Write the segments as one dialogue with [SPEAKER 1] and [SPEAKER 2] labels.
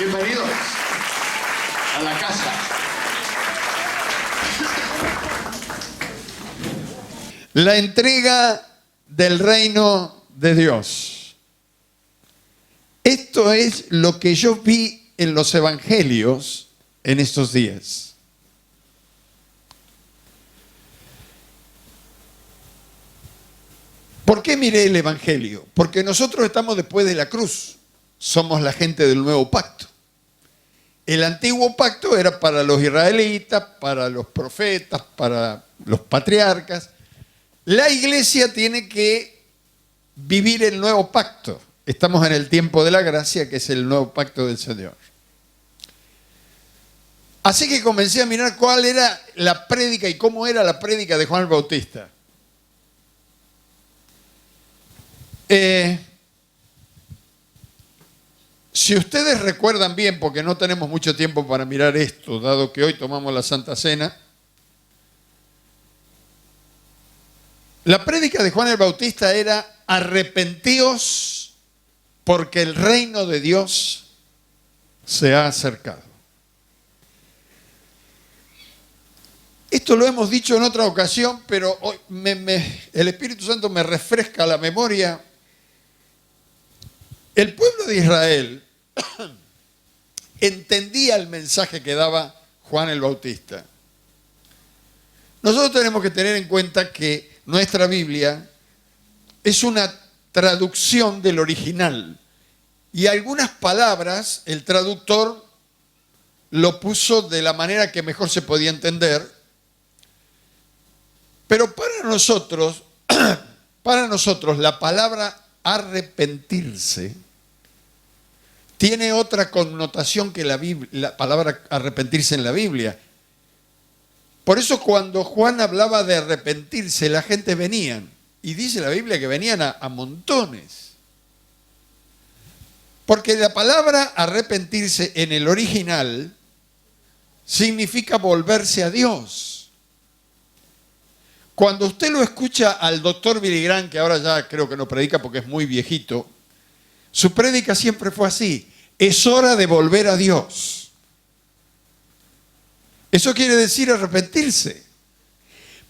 [SPEAKER 1] Bienvenidos a la casa.
[SPEAKER 2] La entrega del reino de Dios. Esto es lo que yo vi en los evangelios en estos días. ¿Por qué miré el evangelio? Porque nosotros estamos después de la cruz. Somos la gente del nuevo pacto. El antiguo pacto era para los israelitas, para los profetas, para los patriarcas. La iglesia tiene que vivir el nuevo pacto. Estamos en el tiempo de la gracia, que es el nuevo pacto del Señor. Así que comencé a mirar cuál era la prédica y cómo era la prédica de Juan el Bautista. Si ustedes recuerdan bien, porque no tenemos mucho tiempo para mirar esto, dado que hoy tomamos la Santa Cena, la prédica de Juan el Bautista era: arrepentíos porque el reino de Dios se ha acercado. Esto lo hemos dicho en otra ocasión, pero hoy el Espíritu Santo me refresca la memoria. El pueblo de Israel entendía el mensaje que daba Juan el Bautista. Nosotros tenemos que tener en cuenta que nuestra Biblia es una traducción del original. Y algunas palabras el traductor lo puso de la manera que mejor se podía entender. Pero para nosotros la palabra arrepentirse tiene otra connotación que la palabra arrepentirse en la Biblia. Por eso cuando Juan hablaba de arrepentirse, la gente venía, y dice la Biblia que venían a montones. Porque la palabra arrepentirse en el original significa volverse a Dios. Cuando usted lo escucha al doctor Billy Graham, que ahora ya creo que no predica porque es muy viejito, su prédica siempre fue así: es hora de volver a Dios. Eso quiere decir arrepentirse.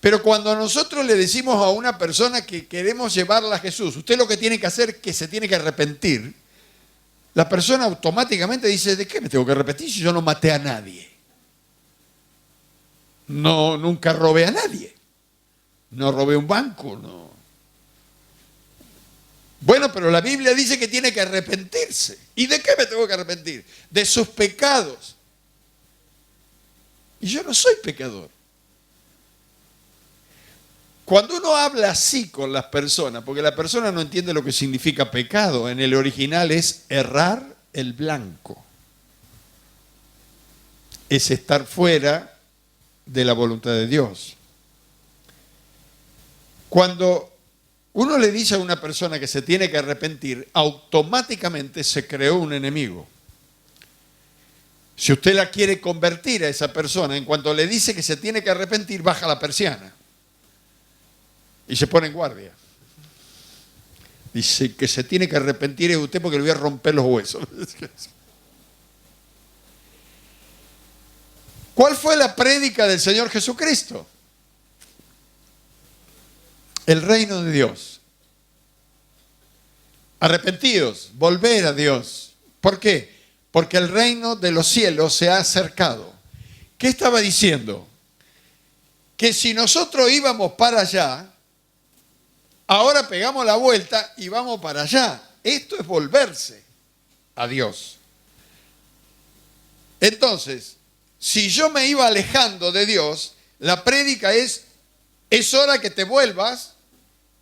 [SPEAKER 2] Pero cuando nosotros le decimos a una persona que queremos llevarla a Jesús, usted lo que tiene que hacer es que se tiene que arrepentir, la persona automáticamente dice: ¿de qué me tengo que arrepentir si yo no maté a nadie? No, nunca robé a nadie. No robé un banco, no. Bueno, pero la Biblia dice que tiene que arrepentirse. ¿Y de qué me tengo que arrepentir? De sus pecados. Y yo no soy pecador. Cuando uno habla así con las personas, porque la persona no entiende lo que significa pecado, en el original es errar el blanco. Es estar fuera de la voluntad de Dios. Cuando uno le dice a una persona que se tiene que arrepentir, automáticamente se creó un enemigo. Si usted la quiere convertir a esa persona, en cuanto le dice que se tiene que arrepentir, baja la persiana y se pone en guardia. Dice que se tiene que arrepentir es usted porque le voy a romper los huesos. ¿Cuál fue la prédica del Señor Jesucristo? El reino de Dios. Arrepentidos, volver a Dios. ¿Por qué? Porque el reino de los cielos se ha acercado. ¿Qué estaba diciendo? Que si nosotros íbamos para allá, ahora pegamos la vuelta y vamos para allá. Esto es volverse a Dios. Entonces, si yo me iba alejando de Dios, la prédica es hora que te vuelvas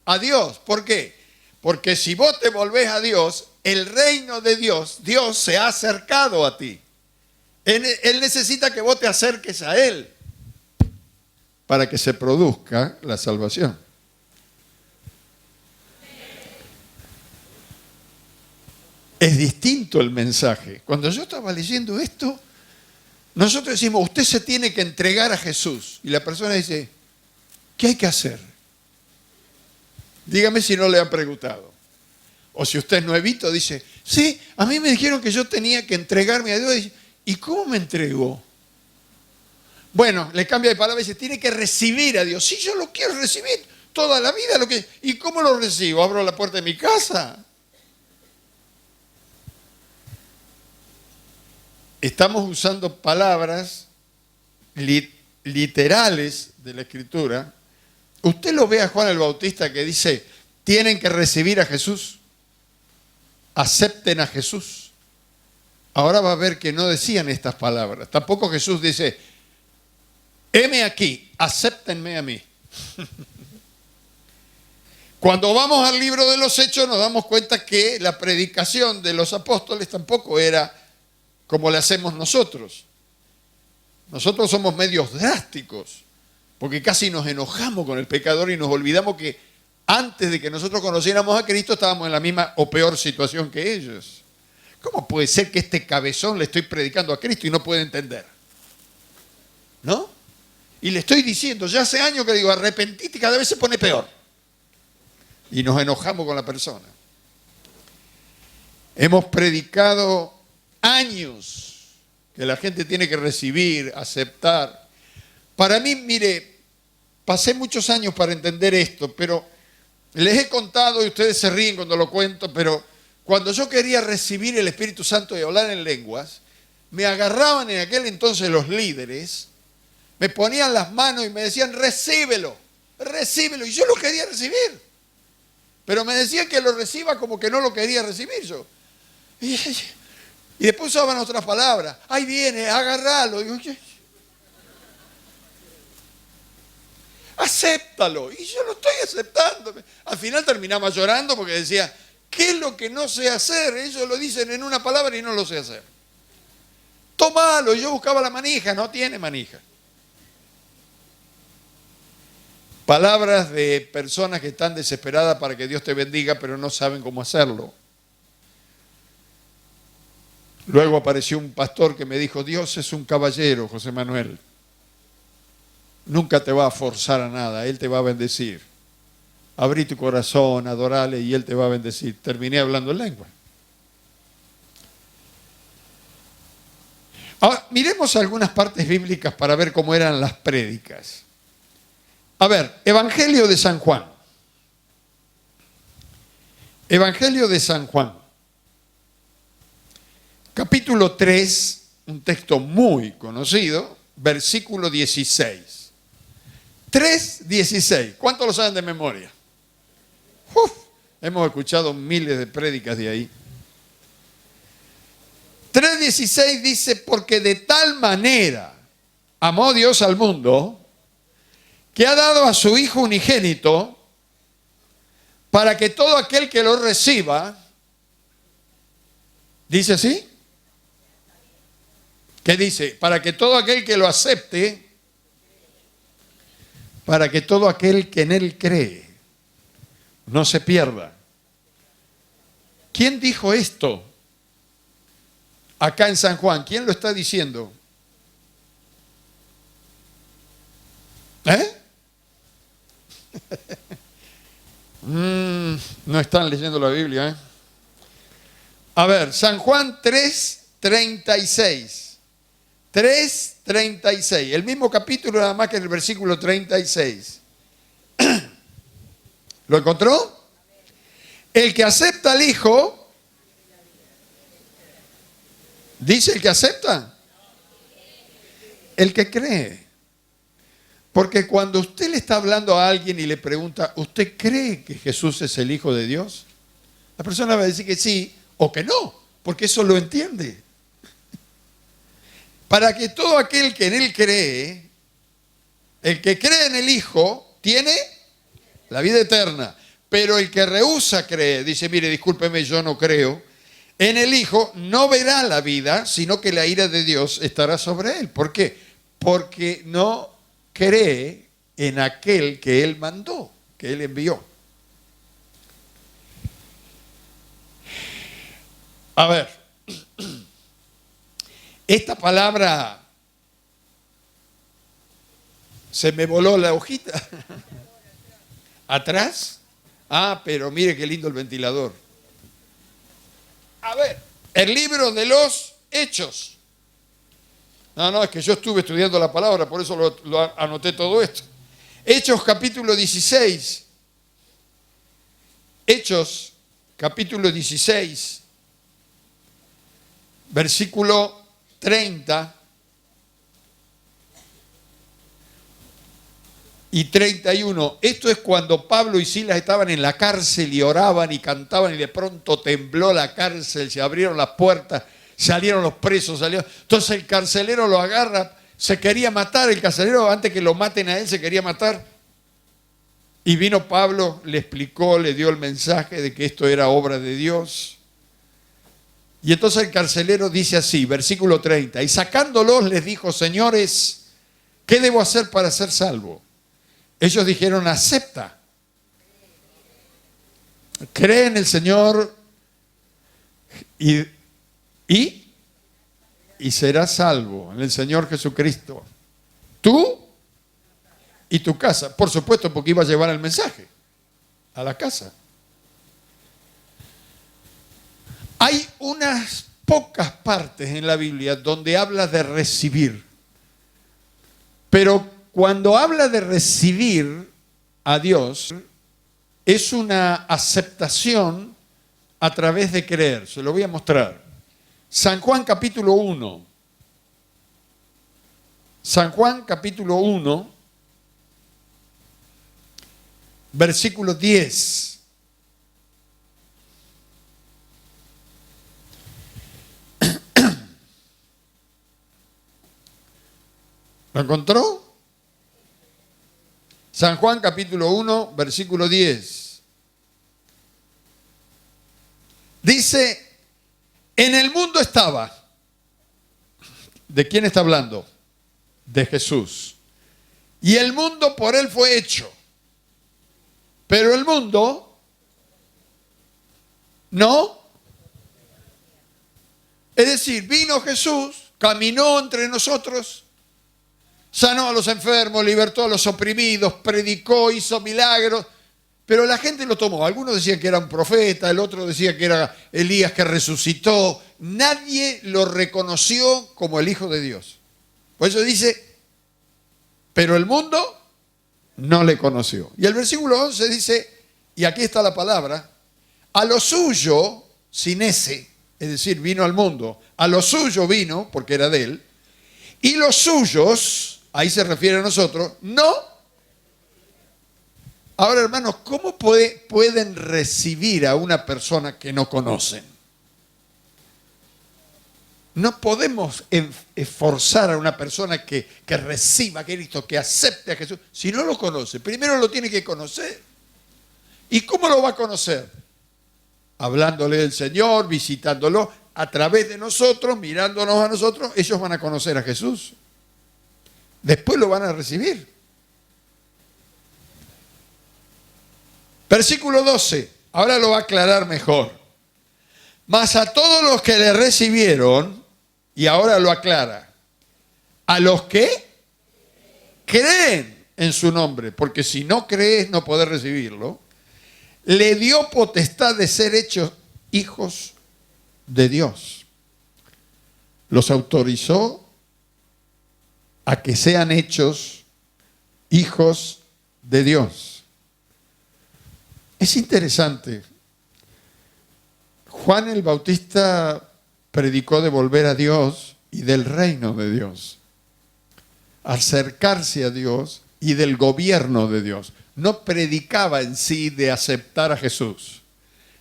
[SPEAKER 2] a Dios. ¿Por qué? Porque si vos te volvés a Dios, el reino de Dios, Dios se ha acercado a ti. Él necesita que vos te acerques a Él para que se produzca la salvación. Es distinto el mensaje. Cuando yo estaba leyendo esto, nosotros decimos: usted se tiene que entregar a Jesús. Y la persona dice: ¿qué hay que hacer? Dígame si no le han preguntado. O si usted es nuevito, dice, sí, a mí me dijeron que yo tenía que entregarme a Dios. ¿Y cómo me entregó? Bueno, le cambia de palabra y dice, tiene que recibir a Dios. Sí, yo lo quiero recibir toda la vida. ¿Y cómo lo recibo? ¿Abro la puerta de mi casa? Estamos usando palabras literales de la Escritura. Usted lo ve a Juan el Bautista que dice, tienen que recibir a Jesús. Acepten a Jesús. Ahora va a ver que no decían estas palabras. Tampoco Jesús dice, heme aquí, acéptenme a mí. Cuando vamos al libro de los Hechos nos damos cuenta que la predicación de los apóstoles tampoco era como le hacemos nosotros. Nosotros somos medios drásticos, porque casi nos enojamos con el pecador y nos olvidamos que antes de que nosotros conociéramos a Cristo estábamos en la misma o peor situación que ellos. ¿Cómo puede ser que este cabezón le estoy predicando a Cristo y no puede entender? ¿No? Y le estoy diciendo, ya hace años que digo, arrepentite y cada vez se pone peor. Y nos enojamos con la persona. Hemos predicado años que la gente tiene que recibir, aceptar. Para mí, mire, pasé muchos años para entender esto, pero les he contado y ustedes se ríen cuando lo cuento, pero cuando yo quería recibir el Espíritu Santo y hablar en lenguas, me agarraban en aquel entonces los líderes, me ponían las manos y me decían, recíbelo, recíbelo. Y yo lo quería recibir. Pero me decían que lo reciba como que no lo quería recibir yo. Y después usaban otras palabras. Ahí viene, agárralo. Y yo, acéptalo. Y yo lo estoy aceptando. Al final terminaba llorando porque decía, ¿qué es lo que no sé hacer? Ellos lo dicen en una palabra y no lo sé hacer. Tómalo. Y yo buscaba la manija. No tiene manija. Palabras de personas que están desesperadas para que Dios te bendiga, pero no saben cómo hacerlo. Luego apareció un pastor que me dijo, Dios es un caballero, José Manuel. Nunca te va a forzar a nada, Él te va a bendecir. Abrí tu corazón, adorale y Él te va a bendecir. Terminé hablando en lengua. Ahora, miremos algunas partes bíblicas para ver cómo eran las prédicas. A ver, Evangelio de San Juan. Evangelio de San Juan. Capítulo 3, un texto muy conocido, versículo 16. 3:16. ¿Cuántos lo saben de memoria? Hemos escuchado miles de prédicas de ahí. 3:16 dice, porque de tal manera amó Dios al mundo, que ha dado a su Hijo unigénito, para que todo aquel que lo reciba, ¿dice así? ¿Qué dice? Para que todo aquel que lo acepte, para que todo aquel que en Él cree, no se pierda. ¿Quién dijo esto? Acá en San Juan, ¿quién lo está diciendo? No están leyendo la Biblia, ¿eh? A ver, San Juan 3:36. 3:36. El mismo capítulo, nada más que en el versículo 36. ¿Lo encontró? El que acepta al Hijo, dice el que acepta, el que cree. Porque cuando usted le está hablando a alguien y le pregunta, ¿usted cree que Jesús es el Hijo de Dios? La persona va a decir que sí o que no, porque eso lo entiende. Para que todo aquel que en Él cree, el que cree en el Hijo, tiene la vida eterna. Pero el que rehúsa creer, dice, mire, discúlpeme, yo no creo, en el Hijo no verá la vida, sino que la ira de Dios estará sobre él. ¿Por qué? Porque no cree en aquel que Él mandó, que Él envió. A ver, esta palabra se me voló la hojita. ¿Atrás? Ah, pero mire qué lindo el ventilador. A ver, el libro de los Hechos. No, es que yo estuve estudiando la palabra, por eso lo anoté todo esto. Hechos capítulo 16. Hechos capítulo 16, versículo 30 y 31. Esto es cuando Pablo y Silas estaban en la cárcel y oraban y cantaban y de pronto tembló la cárcel, se abrieron las puertas, salieron los presos, Entonces el carcelero lo agarra, se quería matar, el carcelero antes que lo maten a él se quería matar. Y vino Pablo, le explicó, le dio el mensaje de que esto era obra de Dios. Y entonces el carcelero dice así, versículo 30, y sacándolos les dijo, señores, ¿qué debo hacer para ser salvo? Ellos dijeron, acepta. Cree en el Señor y serás salvo en el Señor Jesucristo. Tú y tu casa. Por supuesto, porque iba a llevar el mensaje a la casa. Hay unas pocas partes en la Biblia donde habla de recibir. Pero cuando habla de recibir a Dios, es una aceptación a través de creer. Se lo voy a mostrar. San Juan capítulo 1. San Juan capítulo 1. Versículo 10. ¿Lo encontró? San Juan capítulo 1, versículo 10. Dice, en el mundo estaba. ¿De quién está hablando? De Jesús. Y el mundo por él fue hecho. Pero el mundo no. Es decir, vino Jesús, caminó entre nosotros, sanó a los enfermos, libertó a los oprimidos, predicó, hizo milagros, pero la gente lo tomó. Algunos decían que era un profeta, el otro decía que era Elías que resucitó. Nadie lo reconoció como el Hijo de Dios. Por eso dice, pero el mundo no le conoció. Y el versículo 11 dice, y aquí está la palabra, a lo suyo, sin ese, es decir, vino al mundo, a lo suyo vino, porque era de él, y los suyos, ahí se refiere a nosotros, no. Ahora, hermanos, ¿cómo pueden recibir a una persona que no conocen? No podemos forzar a una persona que reciba a Cristo, que acepte a Jesús, si no lo conoce. Primero lo tiene que conocer. ¿Y cómo lo va a conocer? Hablándole del Señor, visitándolo, a través de nosotros, mirándonos a nosotros, ellos van a conocer a Jesús. Después lo van a recibir. Versículo 12, ahora lo va a aclarar mejor. Mas a todos los que le recibieron, y ahora lo aclara, a los que creen en su nombre, porque si no crees no podés recibirlo, le dio potestad de ser hechos hijos de Dios. Los autorizó a que sean hechos hijos de Dios. Es interesante. Juan el Bautista predicó de volver a Dios y del reino de Dios, acercarse a Dios y del gobierno de Dios. No predicaba en sí de aceptar a Jesús.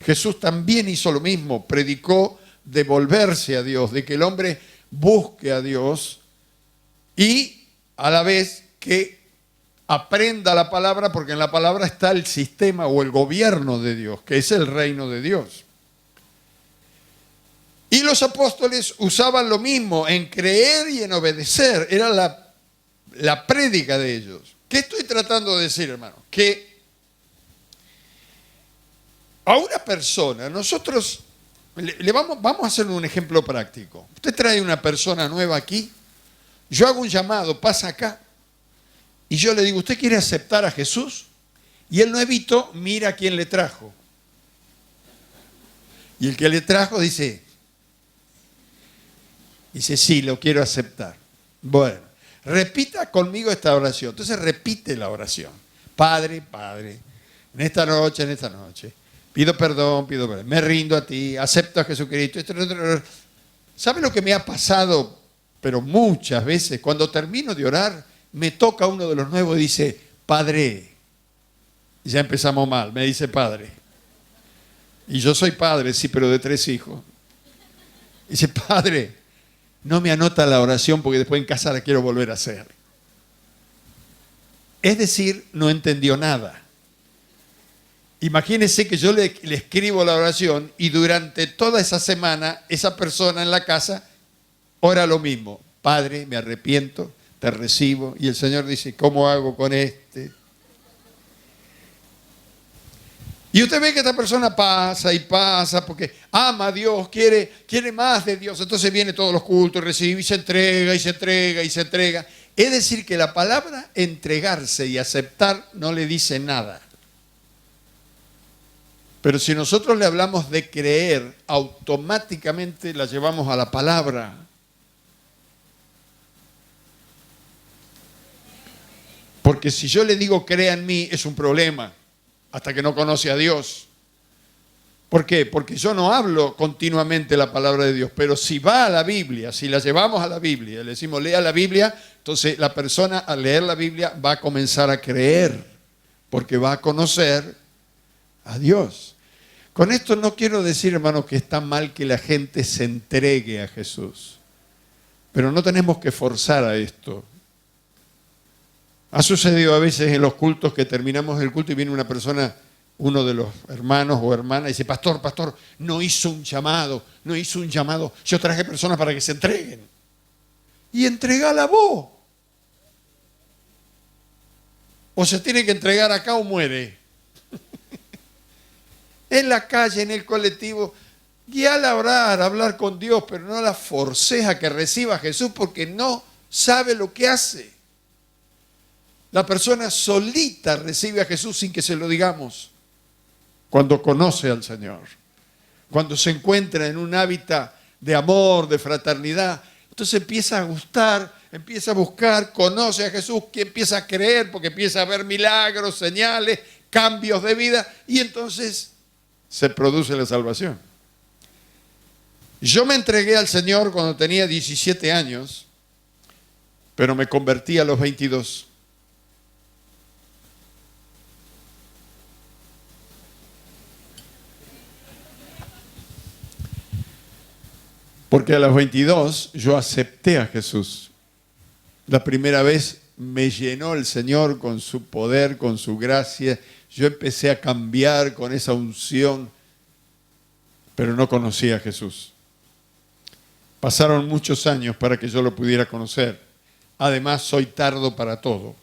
[SPEAKER 2] Jesús también hizo lo mismo, predicó de volverse a Dios, de que el hombre busque a Dios y a la vez que aprenda la palabra, porque en la palabra está el sistema o el gobierno de Dios, que es el reino de Dios. Y los apóstoles usaban lo mismo en creer y en obedecer. Era la prédica de ellos. ¿Qué estoy tratando de decir, hermano? Que a una persona, nosotros vamos a hacer un ejemplo práctico. Usted trae una persona nueva aquí, yo hago un llamado, pasa acá, y yo le digo, ¿usted quiere aceptar a Jesús? Y él no evitó, mira a quién le trajo. Y el que le trajo dice, sí, lo quiero aceptar. Bueno, repita conmigo esta oración. Entonces repite la oración. Padre, Padre, en esta noche, pido perdón, me rindo a ti, acepto a Jesucristo. ¿Sabe lo que me ha pasado? Pero muchas veces, cuando termino de orar, me toca uno de los nuevos y dice, Padre. Y ya empezamos mal, me dice Padre. Y yo soy padre, sí, pero de 3 hijos. Dice, Padre, no me anota la oración porque después en casa la quiero volver a hacer. Es decir, no entendió nada. Imagínense que yo le escribo la oración y durante toda esa semana esa persona en la casa ora lo mismo. Padre, me arrepiento, te recibo. Y el Señor dice, ¿cómo hago con este? Y usted ve que esta persona pasa y pasa porque ama a Dios, quiere más de Dios. Entonces viene todos los cultos, recibe y se entrega y se entrega y se entrega. Es decir, que la palabra entregarse y aceptar no le dice nada. Pero si nosotros le hablamos de creer, automáticamente la llevamos a la palabra. Porque si yo le digo crea en mí, es un problema. Hasta que no conoce a Dios. ¿Por qué? Porque yo no hablo continuamente la palabra de Dios, pero si va a la Biblia, si la llevamos a la Biblia, le decimos lea la Biblia, entonces la persona al leer la Biblia va a comenzar a creer, porque va a conocer a Dios. Con esto no quiero decir, hermanos, que está mal que la gente se entregue a Jesús, pero no tenemos que forzar a esto. Ha sucedido a veces en los cultos que terminamos el culto y viene una persona, uno de los hermanos o hermanas, y dice, pastor, no hizo un llamado. Yo traje personas para que se entreguen. Y entregala vos. O se tiene que entregar acá o muere. En la calle, en el colectivo, guíala a orar, a hablar con Dios, pero no la forces a que reciba a Jesús porque no sabe lo que hace. La persona solita recibe a Jesús sin que se lo digamos. Cuando conoce al Señor. Cuando se encuentra en un hábitat de amor, de fraternidad. Entonces empieza a gustar, empieza a buscar, conoce a Jesús, que empieza a creer porque empieza a ver milagros, señales, cambios de vida. Y entonces se produce la salvación. Yo me entregué al Señor cuando tenía 17 años, pero me convertí a los 22. Porque a los 22 yo acepté a Jesús. La primera vez me llenó el Señor con su poder, con su gracia. Yo empecé a cambiar con esa unción, pero no conocía a Jesús. Pasaron muchos años para que yo lo pudiera conocer. Además, soy tardo para todo.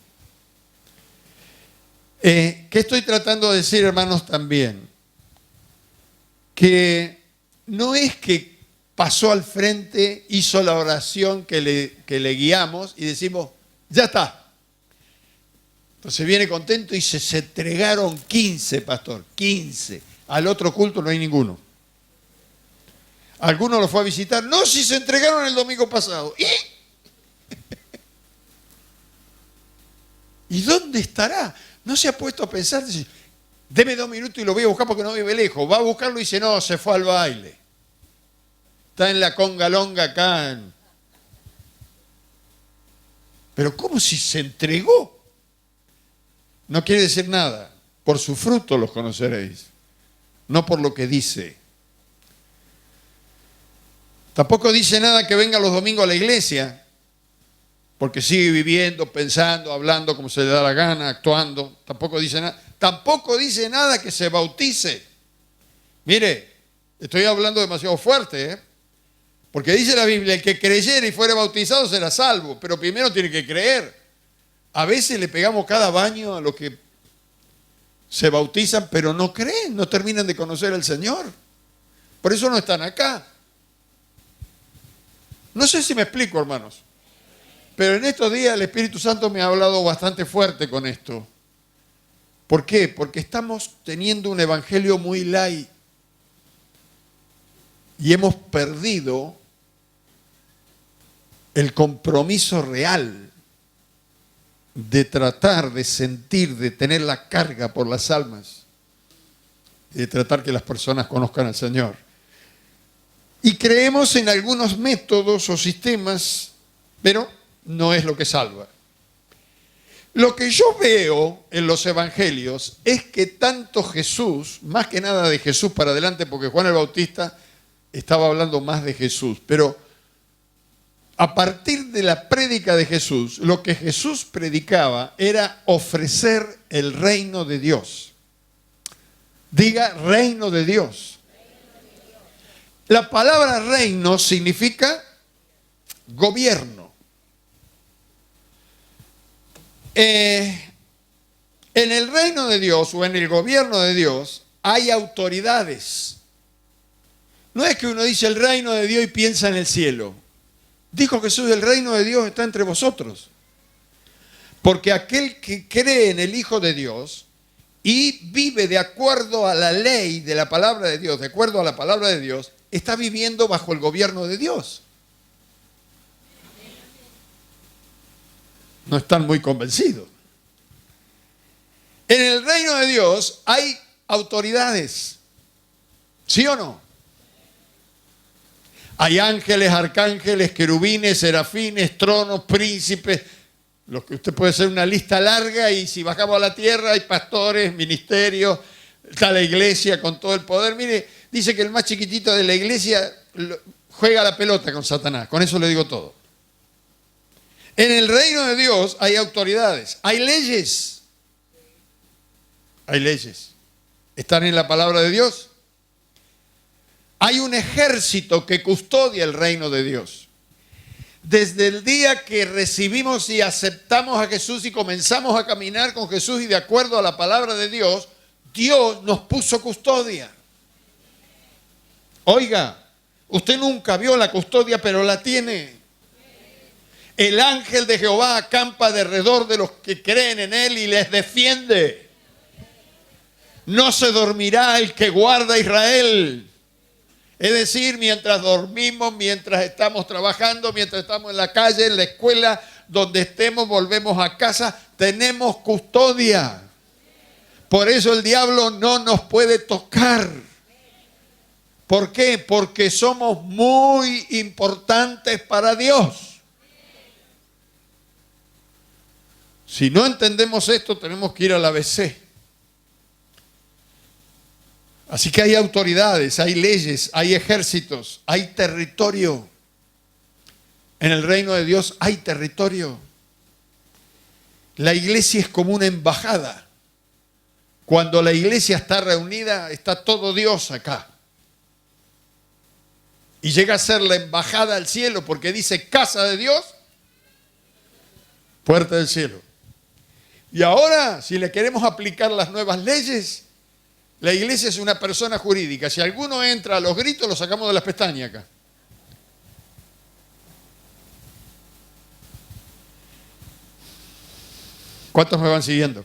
[SPEAKER 2] ¿Qué estoy tratando de decir, hermanos, también? Que no es que pasó al frente, hizo la oración que le guiamos y decimos, ya está. Entonces viene contento y se entregaron 15, pastor, 15. Al otro culto no hay ninguno. Alguno lo fue a visitar. No, si se entregaron el domingo pasado. ¿Y dónde estará? No se ha puesto a pensar, dice, deme 2 minutos y lo voy a buscar porque no vive lejos. Va a buscarlo y dice, no, se fue al baile. Está en la congalonga acá. Pero ¿cómo si se entregó? No quiere decir nada. Por su fruto los conoceréis. No por lo que dice. Tampoco dice nada que venga los domingos a la iglesia. Porque sigue viviendo, pensando, hablando como se le da la gana, actuando. Tampoco dice nada. Tampoco dice nada que se bautice. Mire, estoy hablando demasiado fuerte, ¿eh? Porque dice la Biblia, el que creyere y fuere bautizado será salvo, pero primero tiene que creer. A veces le pegamos cada baño a los que se bautizan, pero no creen, no terminan de conocer al Señor. Por eso no están acá. No sé si me explico, hermanos. Pero en estos días el Espíritu Santo me ha hablado bastante fuerte con esto. ¿Por qué? Porque estamos teniendo un evangelio muy light. y hemos perdido el compromiso real de tratar, de sentir, de tener la carga por las almas, de tratar que las personas conozcan al Señor. Y creemos en algunos métodos o sistemas, pero no es lo que salva. Lo que yo veo en los evangelios es que tanto Jesús, más que nada de Jesús para adelante, porque Juan el Bautista estaba hablando más de Jesús, pero a partir de la prédica de Jesús, lo que Jesús predicaba era ofrecer el reino de Dios. Diga, reino de Dios. La palabra reino significa gobierno. En el reino de Dios o en el gobierno de Dios hay autoridades. No es que uno dice el reino de Dios y piensa en el cielo. Dijo Jesús, el reino de Dios está entre vosotros. Porque aquel que cree en el Hijo de Dios y vive de acuerdo a la ley de la palabra de Dios, de acuerdo a la palabra de Dios, está viviendo bajo el gobierno de Dios. No están muy convencidos. En el reino de Dios hay autoridades. ¿Sí o no? Hay ángeles, arcángeles, querubines, serafines, tronos, príncipes. Lo que usted puede hacer una lista larga y si bajamos a la tierra hay pastores, ministerios, está la iglesia con todo el poder. Mire, dice que el más chiquitito de la iglesia juega la pelota con Satanás. Con eso le digo todo. En el reino de Dios hay autoridades, hay leyes. Hay leyes. ¿Están en la palabra de Dios? Hay un ejército que custodia el reino de Dios. Desde el día que recibimos y aceptamos a Jesús y comenzamos a caminar con Jesús y de acuerdo a la palabra de Dios, Dios nos puso custodia. Oiga, usted nunca vio la custodia, pero la tiene. El ángel de Jehová acampa alrededor de los que creen en él y les defiende. No se dormirá el que guarda a Israel. Es decir, mientras dormimos, mientras estamos trabajando, mientras estamos en la calle, en la escuela, donde estemos, volvemos a casa, tenemos custodia. Por eso el diablo no nos puede tocar. ¿Por qué? Porque somos muy importantes para Dios. Si no entendemos esto, tenemos que ir al ABC. Así que hay autoridades, hay leyes, hay ejércitos, hay territorio. En el reino de Dios hay territorio. La iglesia es como una embajada. Cuando la iglesia está reunida, está todo Dios acá. Y llega a ser la embajada al cielo porque dice casa de Dios, puerta del cielo. Y ahora, si le queremos aplicar las nuevas leyes, la iglesia es una persona jurídica. Si alguno entra a los gritos, lo sacamos de las pestañas acá. ¿Cuántos me van siguiendo?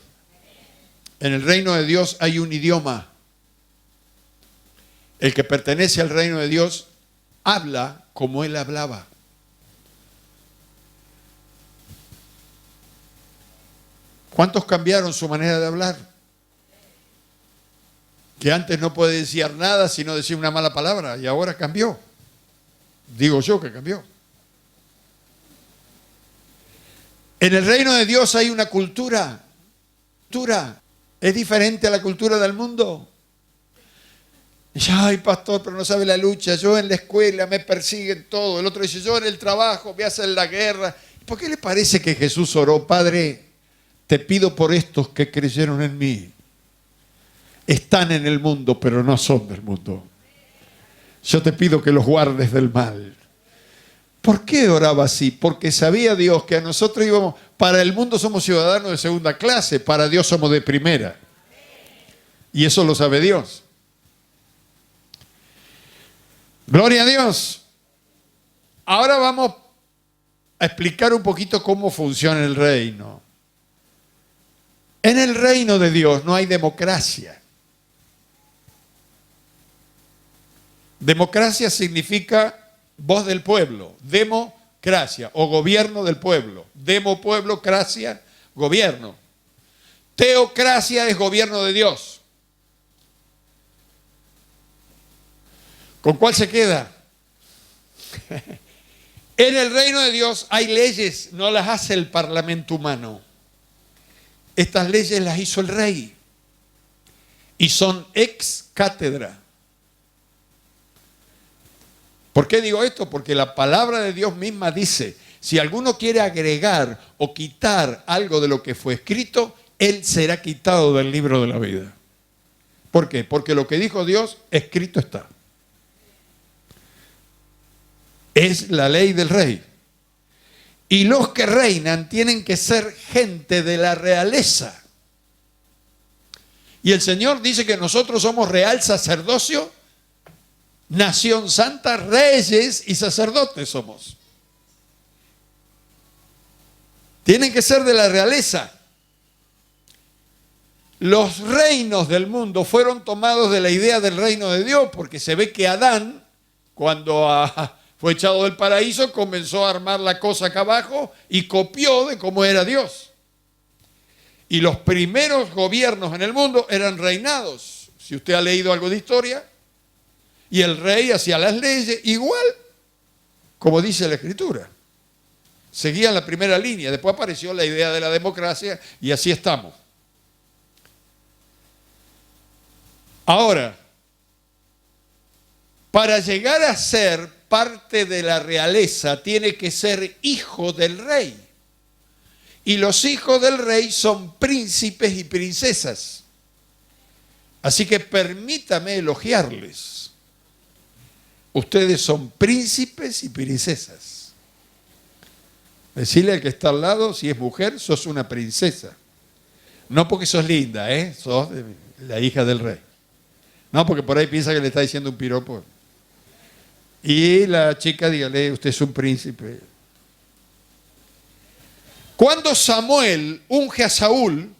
[SPEAKER 2] En el reino de Dios hay un idioma. El que pertenece al reino de Dios habla como él hablaba. ¿Cuántos cambiaron su manera de hablar? Que antes no puede decir nada sino decir una mala palabra y ahora cambió. Digo yo que cambió. En el reino de Dios hay una cultura. Es diferente a la cultura del mundo. Dice, ay pastor, pero no sabe la lucha. Yo en la escuela me persiguen todo. El otro dice, yo en el trabajo me hacen la guerra. ¿Por qué le parece que Jesús oró? Padre, te pido por estos que creyeron en mí. Están en el mundo, pero no son del mundo. Yo te pido que los guardes del mal. ¿Por qué oraba así? Porque sabía Dios que a nosotros íbamos, para el mundo somos ciudadanos de segunda clase, para Dios somos de primera. Y eso lo sabe Dios. Gloria a Dios. Ahora vamos a explicar un poquito cómo funciona el reino. En el reino de Dios no hay democracia. Democracia significa voz del pueblo, democracia o gobierno del pueblo. Demo, pueblo, cracia, gobierno. Teocracia es gobierno de Dios. ¿Con cuál se queda? En el reino de Dios hay leyes, no las hace el parlamento humano. Estas leyes las hizo el rey y son ex cátedra. ¿Por qué digo esto? Porque la palabra de Dios misma dice, si alguno quiere agregar o quitar algo de lo que fue escrito, él será quitado del libro de la vida. ¿Por qué? Porque lo que dijo Dios, escrito está. Es la ley del rey. Y los que reinan tienen que ser gente de la realeza. Y el Señor dice que nosotros somos real sacerdocio, nación santa, reyes y sacerdotes somos. Tienen que ser de la realeza. Los reinos del mundo fueron tomados de la idea del reino de Dios, porque se ve que Adán, cuando fue echado del paraíso, comenzó a armar la cosa acá abajo y copió de cómo era Dios. Y los primeros gobiernos en el mundo eran reinados. Si usted ha leído algo de historia, y el rey hacía las leyes igual como dice la Escritura. Seguían la primera línea, después apareció la idea de la democracia y así estamos. Ahora, para llegar a ser parte de la realeza, tiene que ser hijo del rey. Y los hijos del rey son príncipes y princesas. Así que permítame elogiarles. Ustedes son príncipes y princesas. Decirle al que está al lado, si es mujer, sos una princesa. No porque sos linda, sos la hija del rey. No, porque por ahí piensa que le está diciendo un piropo. Y la chica, dígale, usted es un príncipe. Cuando Samuel unge a Saúl,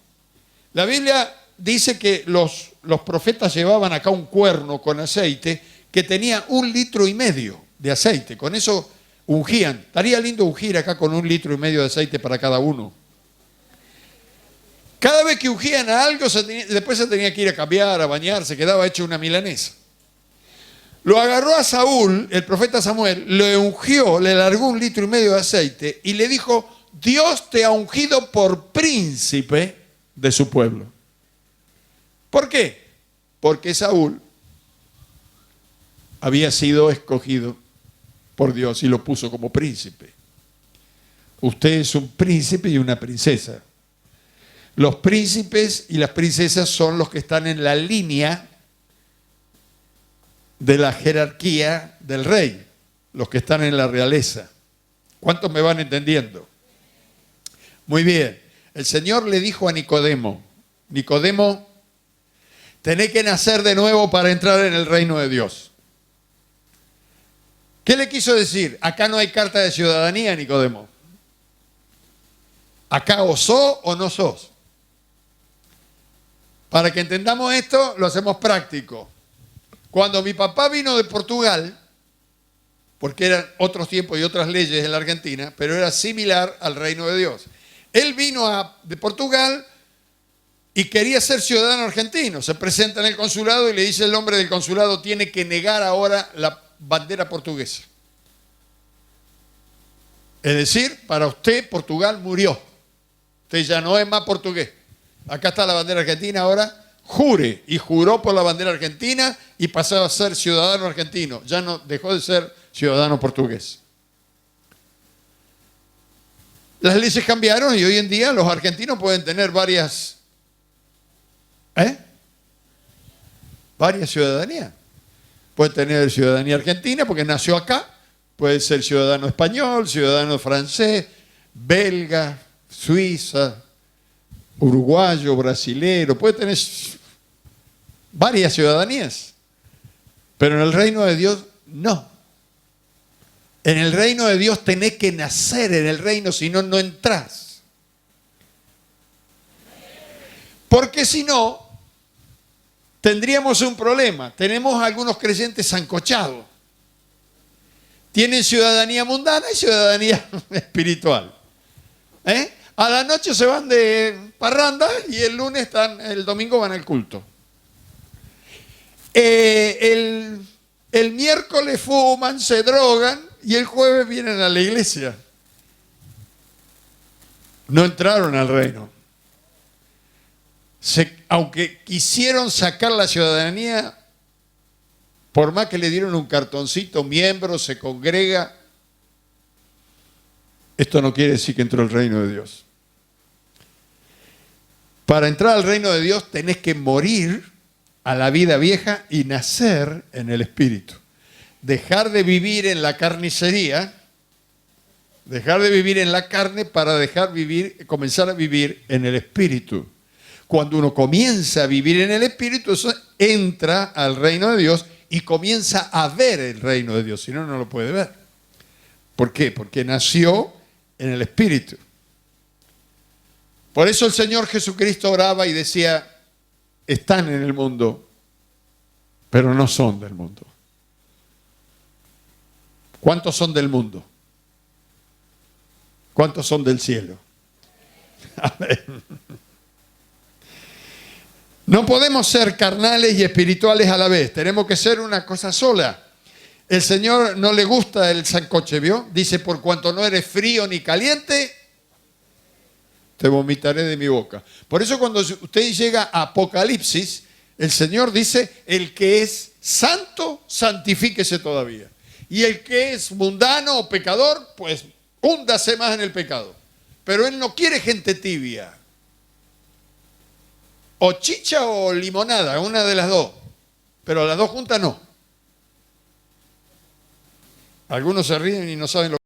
[SPEAKER 2] la Biblia dice que los profetas llevaban acá un cuerno con aceite que tenía 1,5 litros de aceite. Con eso ungían. Estaría lindo ungir acá con 1,5 litros de aceite para cada uno. Cada vez que ungían a algo, después se tenía que ir a cambiar, a bañarse, quedaba hecho una milanesa. Lo agarró a Saúl, el profeta Samuel, le ungió, le largó 1,5 litros de aceite y le dijo, Dios te ha ungido por príncipe de su pueblo. ¿Por qué? Porque Saúl había sido escogido por Dios y lo puso como príncipe. Usted es un príncipe y una princesa. Los príncipes y las princesas son los que están en la línea de la jerarquía del rey, los que están en la realeza. ¿Cuántos me van entendiendo? Muy bien. El Señor le dijo a Nicodemo, Nicodemo, tenés que nacer de nuevo para entrar en el reino de Dios. ¿Qué le quiso decir? Acá no hay carta de ciudadanía, Nicodemo. Acá o sos o no sos. Para que entendamos esto, lo hacemos práctico. Cuando mi papá vino de Portugal, porque eran otros tiempos y otras leyes en la Argentina, pero era similar al reino de Dios. Él vino de Portugal y quería ser ciudadano argentino. Se presenta en el consulado y le dice el hombre del consulado, tiene que negar ahora la bandera portuguesa. Es decir, para usted Portugal murió. Usted ya no es más portugués. Acá está la bandera argentina ahora. Jure, y juró por la bandera argentina y pasó a ser ciudadano argentino. Ya no dejó de ser ciudadano portugués. Las leyes cambiaron y hoy en día los argentinos pueden tener varias ciudadanías. Puede tener ciudadanía argentina porque nació acá. Puede ser ciudadano español, ciudadano francés, belga, suiza, uruguayo, brasilero. Puede tener varias ciudadanías. Pero en el reino de Dios, no. En el reino de Dios tenés que nacer en el reino, si no, no entrás. Porque si no, tendríamos un problema. Tenemos algunos creyentes sancochados. Tienen ciudadanía mundana y ciudadanía espiritual. A la noche se van de parranda y el domingo van al culto. El miércoles fuman, se drogan y el jueves vienen a la iglesia. No entraron al reino. Aunque quisieron sacar la ciudadanía, por más que le dieron un cartoncito, miembro, se congrega, esto no quiere decir que entró al reino de Dios. Para entrar al reino de Dios tenés que morir a la vida vieja y nacer en el Espíritu. Dejar de vivir en la carnicería, dejar de vivir en la carne para comenzar a vivir en el Espíritu. Cuando uno comienza a vivir en el Espíritu, eso entra al reino de Dios y comienza a ver el reino de Dios. Si no, no lo puede ver. ¿Por qué? Porque nació en el Espíritu. Por eso el Señor Jesucristo oraba y decía, están en el mundo, pero no son del mundo. ¿Cuántos son del mundo? ¿Cuántos son del cielo? Amén. No podemos ser carnales y espirituales a la vez. Tenemos que ser una cosa sola. El Señor no le gusta el sancoche, ¿vio? Dice, por cuanto no eres frío ni caliente, te vomitaré de mi boca. Por eso cuando usted llega a Apocalipsis, el Señor dice, el que es santo, santifíquese todavía. Y el que es mundano o pecador, pues húndase más en el pecado. Pero Él no quiere gente tibia. O chicha o limonada, una de las dos. Pero las dos juntas no. Algunos se ríen y no saben lo